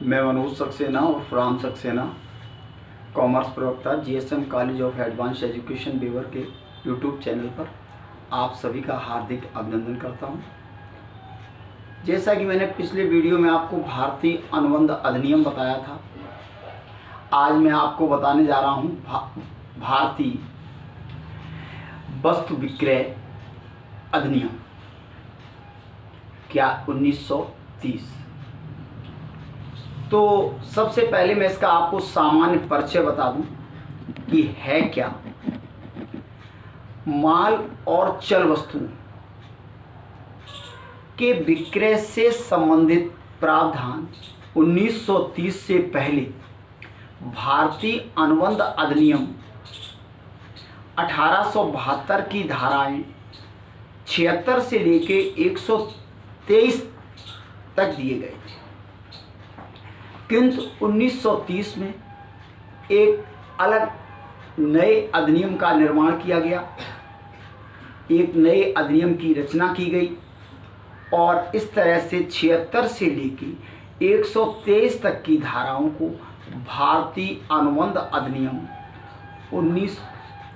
मैं मनोज सक्सेना और from Saxena commerce प्रवक्ता GSM college of advance education Bewar के यूट्यूब चैनल पर आप सभी का हार्दिक अभिनंदन करता हूं। जैसा कि मैंने पिछले वीडियो में आपको भारतीय अनुबंध अधिनियम बताया था, आज मैं आपको बताने जा रहा हूं भारतीय वस्तु विक्रय अधिनियम क्या 1930। तो सबसे पहले मैं इसका आपको सामान्य परिचय बता दूं कि है क्या। माल और चल वस्तुओं के विक्रय से संबंधित प्रावधान 1930 से पहले भारतीय अनुबंध अधिनियम 1872 की धाराएं 76 से लेके 123 तक दिए गए थे, किंतु 1930 में एक अलग नए अधिनियम का निर्माण किया गया, एक नए अधिनियम की रचना की गई और इस तरह से 76 से लेके 123 तक की धाराओं को भारतीय अनुबंध अधिनियम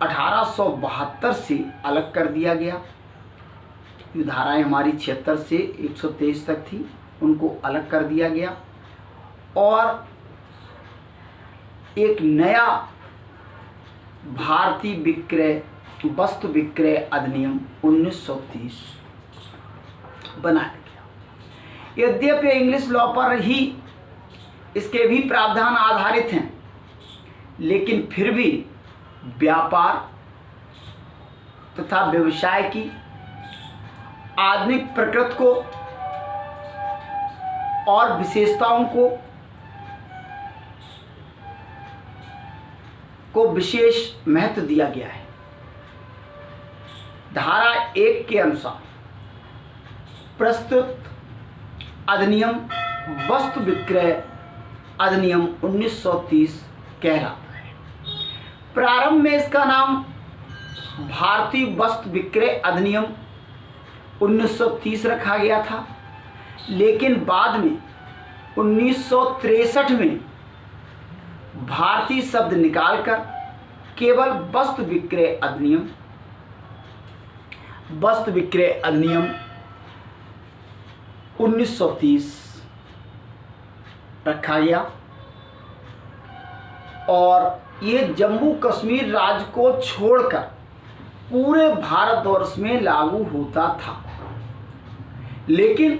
1872 से अलग कर दिया गया। ये धाराएं हमारी 76 से 123 तक थी, उनको अलग कर दिया गया और एक नया भारतीय वस्तु विक्रय अधिनियम 1930 बनाया गया। यद्यपि इंग्लिश लॉ पर ही इसके भी प्रावधान आधारित हैं, लेकिन फिर भी व्यापार तथा व्यवसाय की आधुनिक प्रकृति को और विशेषताओं को विशेष महत्व दिया गया है। धारा 1 के अनुसार प्रस्तुत अधिनियम वस्तु विक्रय अधिनियम 1930 कहलाता है। प्रारंभ में इसका नाम भारतीय वस्तु विक्रय अधिनियम 1930 रखा गया था, लेकिन बाद में 1963 में भारतीय शब्द निकालकर केवल वस्तु विक्रय अधिनियम 1930 रखा गया और ये जम्मू कश्मीर राज्य को छोड़कर पूरे भारतवर्ष में लागू होता था। लेकिन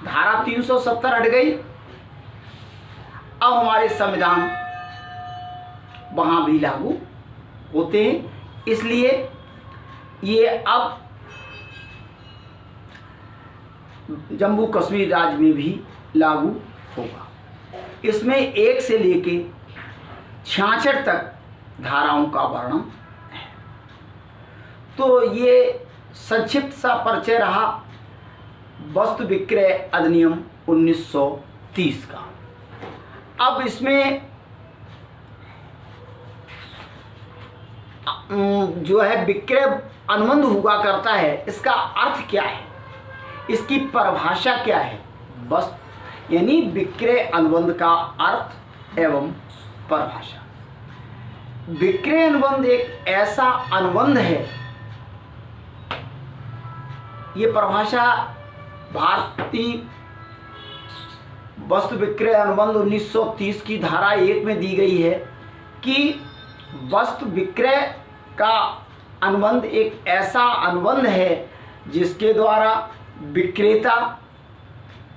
धारा 370 हट गई, अब हमारे संविधान वहां भी लागू होते हैं, इसलिए ये अब जम्मू कश्मीर राज्य में भी लागू होगा। इसमें 1 से लेके 66 तक धाराओं का वर्णन है। तो ये संक्षिप्त सा परिचय रहा वस्तु विक्रय अधिनियम 1930 का। अब इसमें जो है विक्रय अनुबंध हुआ करता है, इसका अर्थ क्या है, इसकी परिभाषा क्या है। बस यानी विक्रय अनुबंध का अर्थ एवं परिभाषा। विक्रय अनुबंध एक ऐसा अनुबंध है, ये परिभाषा भारतीय वस्तु विक्रय अनुबंध 1930 की धारा 1 में दी गई है कि वस्तु विक्रय का अनुबंध एक ऐसा अनुबंध है जिसके द्वारा विक्रेता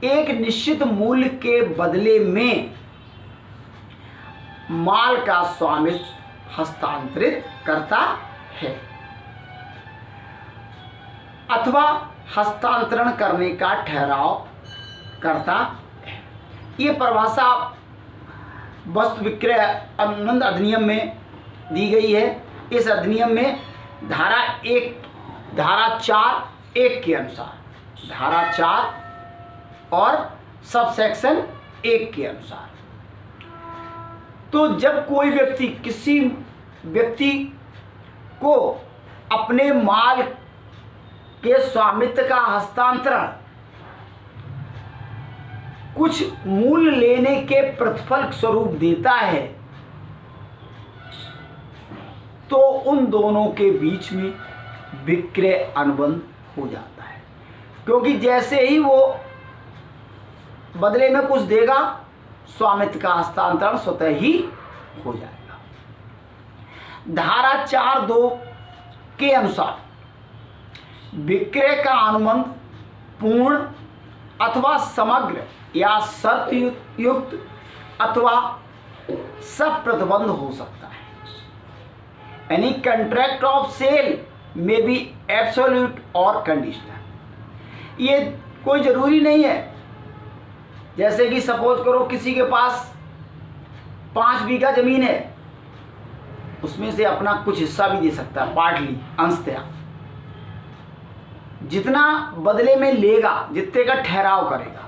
एक निश्चित मूल्य के बदले में माल का स्वामित्व हस्तांतरित करता है अथवा हस्तांतरण करने का ठहराव करता है। ये परिभाषा वस्तु विक्रय अनुबंध अधिनियम में दी गई है। इस अधिनियम में धारा 4(1) के अनुसार, धारा 4 और सब सेक्शन 1 के अनुसार, तो जब कोई व्यक्ति किसी व्यक्ति को अपने माल के स्वामित्व का हस्तांतरण कुछ मूल्य लेने के प्रतिफल स्वरूप देता है तो उन दोनों के बीच में विक्रय अनुबंध हो जाता है, क्योंकि जैसे ही वो बदले में कुछ देगा स्वामित्व का हस्तांतरण स्वतः ही हो जाएगा। धारा 4(2) के अनुसार विक्रय का अनुबंध पूर्ण अथवा समग्र या शर्त युक्त अथवा सब प्रतिबंध हो सकता है। यानी कंट्रैक्ट ऑफ सेल में भी एब्सोल्यूट और कंडीशनल। ये कोई ज़रूरी नहीं है। जैसे कि सपोज करो किसी के पास 5 बीघा ज़मीन है, उसमें से अपना कुछ हिस्सा भी दे सकता है, पार्टली, अंशतः, जितना बदले में लेगा जितने का ठहराव करेगा।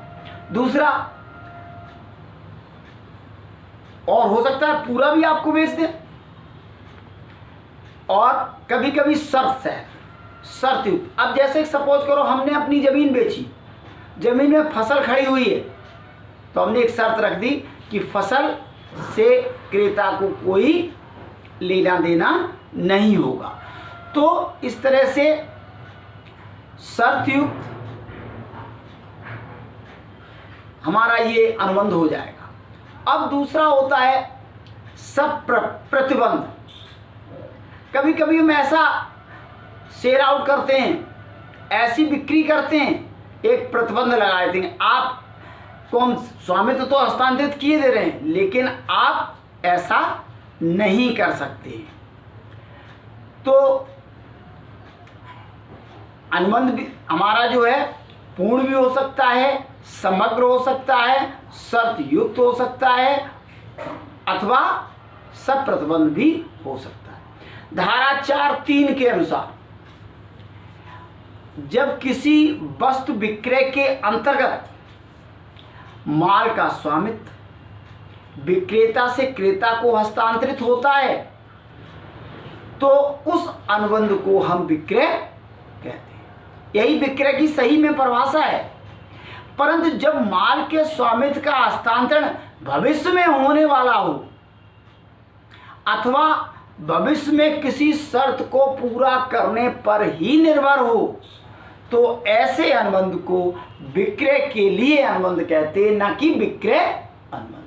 दूसरा, और हो सकता है पूरा भी आपको बेच दे। और कभी कभी शर्त है, शर्त युक्त। अब जैसे सपोज करो हमने अपनी ज़मीन बेची, ज़मीन में फसल खड़ी हुई है, तो हमने एक शर्त रख दी कि फसल से क्रेता को कोई लेना देना नहीं होगा। तो इस तरह से शर्त युक्त हमारा ये अनुबंध हो जाएगा। अब दूसरा होता है सब प्रतिबंध। कभी कभी हम ऐसा सेल आउट करते हैं, ऐसी बिक्री करते हैं, एक प्रतिबंध लगा देते हैं, आप को हम स्वामित्व तो हस्तांतरित किए दे रहे हैं लेकिन आप ऐसा नहीं कर सकते। तो अनुबंध भी हमारा जो है पूर्ण भी हो सकता है, समग्र हो सकता है, शर्त युक्त हो सकता है, अथवा सब प्रतिबंध भी हो सकता है। धारा 4(3) के अनुसार जब किसी वस्तु विक्रय के अंतर्गत माल का स्वामित्व विक्रेता से क्रेता को हस्तांतरित होता है तो उस अनुबंध को हम विक्रय कहते हैं। यही विक्रय की सही में परिभाषा है। परंतु जब माल के स्वामित्व का हस्तांतरण भविष्य में होने वाला हो अथवा भविष्य में किसी शर्त को पूरा करने पर ही निर्भर हो तो ऐसे अनुबंध को विक्रय के लिए अनुबंध कहते हैं, न कि विक्रय अनुबंध।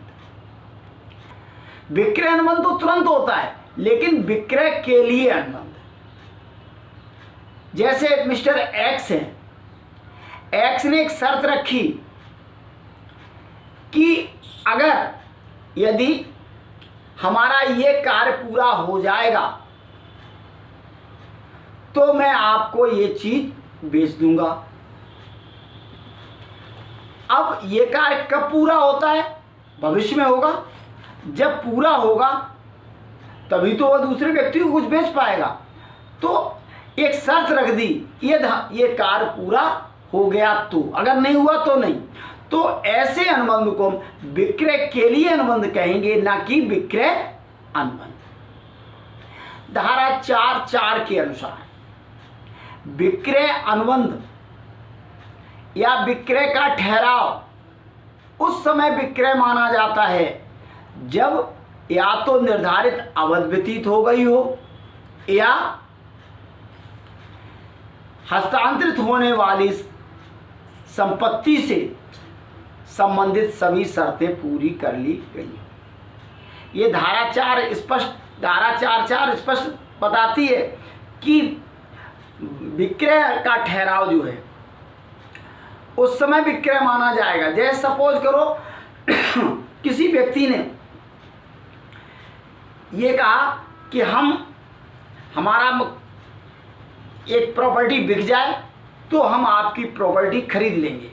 विक्रय अनुबंध तो तुरंत होता है, लेकिन विक्रय के लिए अनुबंध, जैसे मिस्टर एक्स है, एक्स ने एक शर्त रखी कि अगर यदि हमारा ये कार्य पूरा हो जाएगा तो मैं आपको ये चीज बेच दूंगा। अब ये कार्य कब पूरा होता है? भविष्य में होगा। जब पूरा होगा तभी तो वह दूसरे व्यक्ति को कुछ बेच पाएगा। तो एक शर्त रख दी, ये कार्य पूरा हो गया तो, अगर नहीं हुआ तो नहीं। तो ऐसे अनुबंध को हम विक्रय के लिए अनुबंध कहेंगे, ना कि विक्रय अनुबंध। धारा 4(4) के अनुसार विक्रय अनुबंध या विक्रय का ठहराव उस समय विक्रय माना जाता है जब या तो निर्धारित अवधि व्यतीत हो गई हो या हस्तांतरित होने वाली संपत्ति से संबंधित सभी शर्तें पूरी कर ली गई। ये धारा 4(4) स्पष्ट बताती है कि विक्रय का ठहराव जो है उस समय विक्रय माना जाएगा। जैसे सपोज करो किसी व्यक्ति ने ये कहा कि हमारा एक प्रॉपर्टी बिक जाए तो हम आपकी प्रॉपर्टी खरीद लेंगे,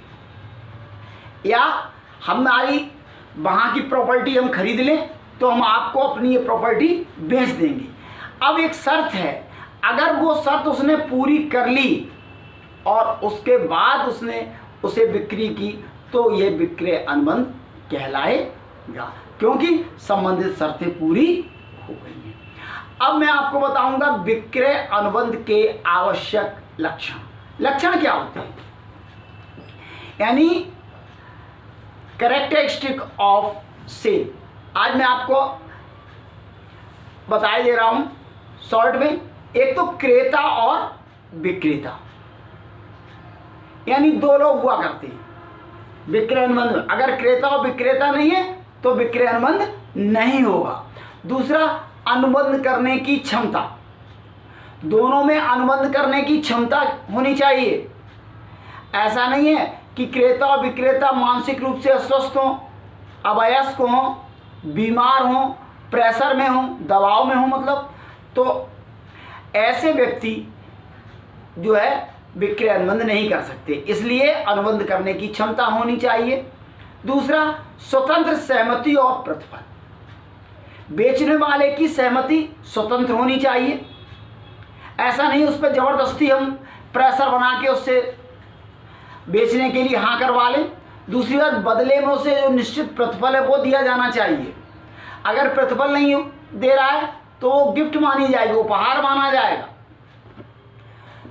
या हमारी वहाँ की प्रॉपर्टी हम खरीद लें तो हम आपको अपनी ये प्रॉपर्टी बेच देंगे। अब एक शर्त है, अगर वो शर्त उसने पूरी कर ली और उसके बाद उसने उसे बिक्री की तो ये विक्रय अनुबंध कहलाएगा, क्योंकि संबंधित शर्तें पूरी हो गई हैं। अब मैं आपको बताऊंगा विक्रय अनुबंध के आवश्यक लक्षण क्या होते हैं। यानी कैरेक्टरिस्टिक ऑफ सेल। आज मैं आपको बताई दे रहा हूं शॉर्ट में। एक तो क्रेता और विक्रेता, यानी दो लोग हुआ करते हैं विक्रय अनुबंध। अगर क्रेता और विक्रेता नहीं है तो विक्रय अनुबंध नहीं होगा। दूसरा, अनुबंध करने की क्षमता, दोनों में अनुबंध करने की क्षमता होनी चाहिए। ऐसा नहीं है कि क्रेता और विक्रेता मानसिक रूप से अस्वस्थ हों, अवयस्क हों, बीमार हों, प्रेशर में हों, दबाव में हों, मतलब तो ऐसे व्यक्ति जो है विक्रय अनुबंध नहीं कर सकते। इसलिए अनुबंध करने की क्षमता होनी चाहिए। दूसरा, स्वतंत्र सहमति और प्रतिफल, बेचने वाले की सहमति स्वतंत्र होनी चाहिए। ऐसा नहीं उस पर जबरदस्ती हम प्रेशर बना के उससे बेचने के लिए हाँ करवा लें। दूसरी बात, बदले में उसे जो निश्चित प्रतिफल है वो दिया जाना चाहिए। अगर प्रतिफल नहीं दे रहा है तो वो गिफ्ट मानी जाएगी, उपहार माना जाएगा।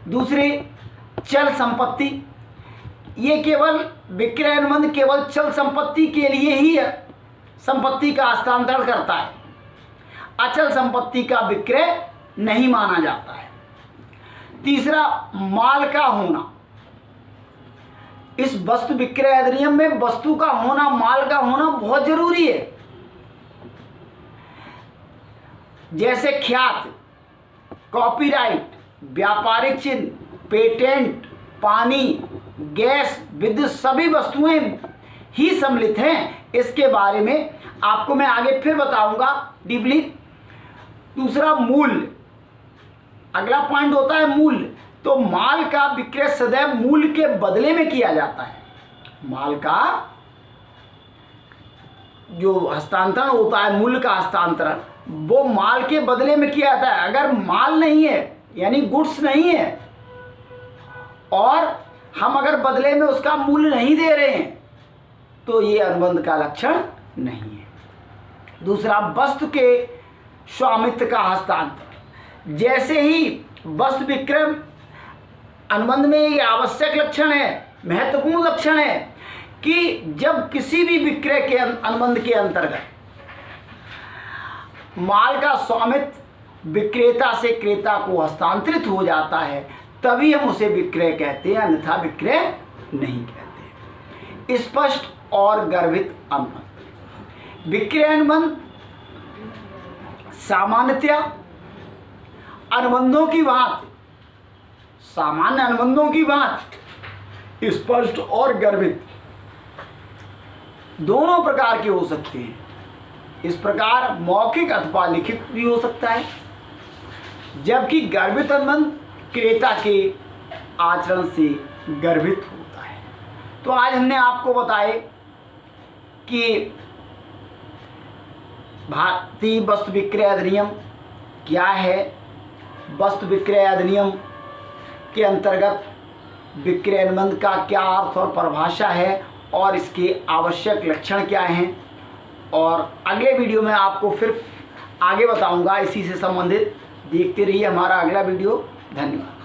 दूसरी, चल संपत्ति, ये केवल विक्रय अनुबंध केवल चल संपत्ति के लिए ही संपत्ति का हस्तांतरण करता है, अचल संपत्ति का विक्रय नहीं माना जाता है। तीसरा, माल का होना, इस वस्तु विक्रय अधिनियम में वस्तु का होना, माल का होना बहुत जरूरी है। जैसे ख्यात, कॉपीराइट, व्यापारिक चिन्ह, पेटेंट, पानी, गैस, विद्युत, सभी वस्तुएं ही सम्मिलित हैं। इसके बारे में आपको मैं आगे फिर बताऊंगा डीपली। दूसरा, मूल्य, अगला पॉइंट होता है मूल्य। तो माल का विक्रय सदैव मूल्य के बदले में किया जाता है। माल का जो हस्तांतरण होता है, मूल्य का हस्तांतरण, वो माल के बदले में किया जाता है। अगर माल नहीं है यानी गुड्स नहीं है और हम अगर बदले में उसका मूल्य नहीं दे रहे हैं तो ये अनुबंध का लक्षण नहीं है। दूसरा, वस्तु के स्वामित्व का हस्तांतरण, जैसे ही वस्तु विक्रय अनुबंध में ये आवश्यक लक्षण है, महत्वपूर्ण लक्षण है कि जब किसी भी विक्रय के अनुबंध के अंतर्गत माल का स्वामित्व विक्रेता से क्रेता को हस्तांतरित हो जाता है तभी हम उसे विक्रय कहते हैं, अन्यथा विक्रय नहीं कहते। स्पष्ट और गर्भित अनुबंध, विक्रय अनुबंध सामान्यतया अनुबंधों की बात, सामान्य अनुबंधों की बात स्पष्ट और गर्भित दोनों प्रकार के हो सकते हैं। इस प्रकार मौखिक अथवा लिखित भी हो सकता है, जबकि गर्भित अनुबंध क्रेता के आचरण से गर्भित होता है। तो आज हमने आपको बताए कि भारतीय वस्तु विक्रय अधिनियम क्या है, वस्तु विक्रय अधिनियम के अंतर्गत विक्रय अनुबंध का क्या अर्थ और परिभाषा है और इसके आवश्यक लक्षण क्या हैं। और अगले वीडियो में आपको फिर आगे बताऊंगा इसी से संबंधित। देखते रहिए हमारा अगला वीडियो। धन्यवाद।